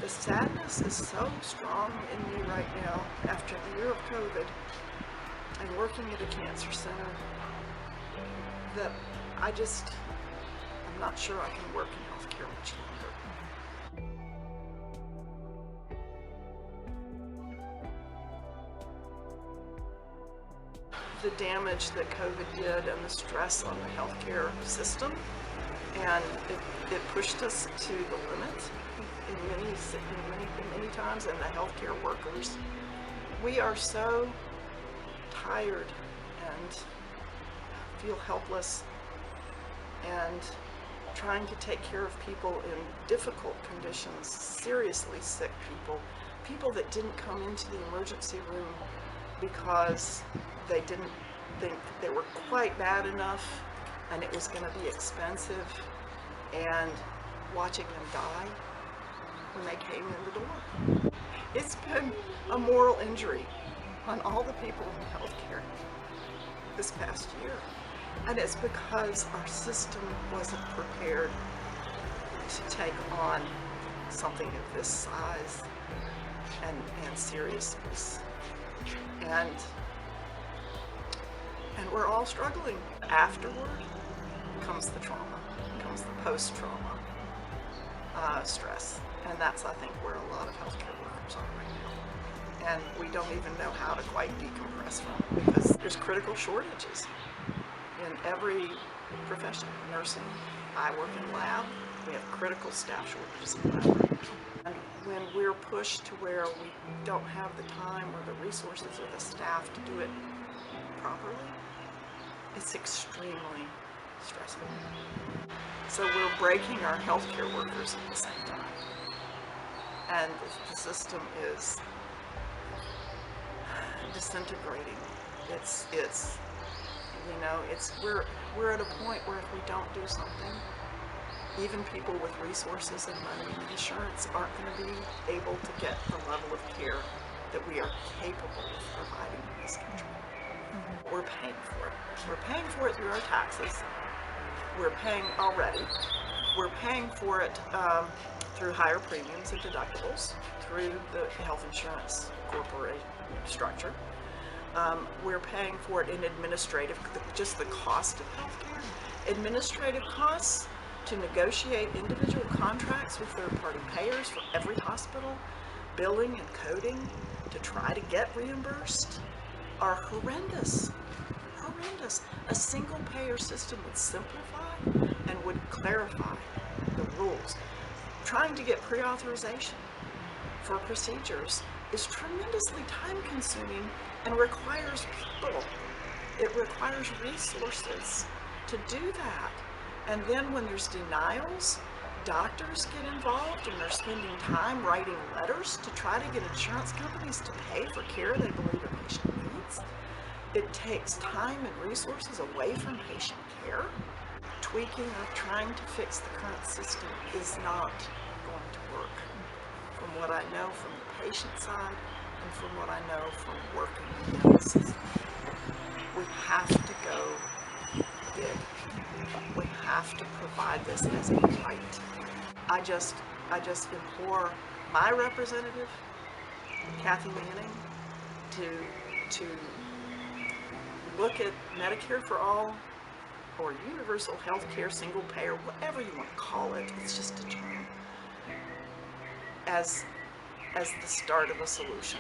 The sadness is so strong in me right now after the year of COVID and working at a cancer center that I'm not sure I can work in healthcare much longer. The damage that COVID did and the stress on the healthcare system, and it pushed us to the limit in many times, and the healthcare workers. We are so tired and feel helpless and trying to take care of people in difficult conditions, seriously sick people that didn't come into the emergency room because they didn't think they were quite bad enough and it was going to be expensive, and watching them die when they came in the door. It's been a moral injury on all the people in healthcare this past year. And it's because our system wasn't prepared to take on something of this size and seriousness. And we're all struggling. Afterward comes the trauma, comes the post-trauma stress. And that's, I think, where a lot of healthcare workers are right now. And we don't even know how to quite decompress from it because there's critical shortages in every profession. Nursing, I work in lab, we have critical staff shortages in lab. And when we're pushed to where we don't have the time or the resources or the staff to do it properly, it's extremely stressful. So we're breaking our healthcare workers at the same time. And the system is disintegrating. We're at a point where if we don't do something, even people with resources and money and insurance aren't going to be able to get the level of care that we are capable of providing in this country. Mm-hmm. We're paying for it. We're paying for it through our taxes. We're paying already. We're paying for it through higher premiums and deductibles, through the health insurance corporate structure. We're paying for it in just the cost of healthcare. Administrative costs to negotiate individual contracts with third-party payers for every hospital, billing and coding to try to get reimbursed are horrendous. Horrendous. A single payer system would simplify and would clarify the rules. Trying to get pre-authorization for procedures is tremendously time-consuming and requires people. It requires resources to do that. And then when there's denials, doctors get involved and they're spending time writing letters to try to get insurance companies to pay for care they believe a patient needs. It takes time and resources away from patient care. Tweaking or trying to fix the current system is not going to work. From what I know from the patient side and from what I know from working in the system, we have to go big. We have to provide this as a right. I just implore my representative, Kathy Manning, to look at Medicare for all or universal health care, single payer, whatever you want to call it, it's just a term, as the start of a solution.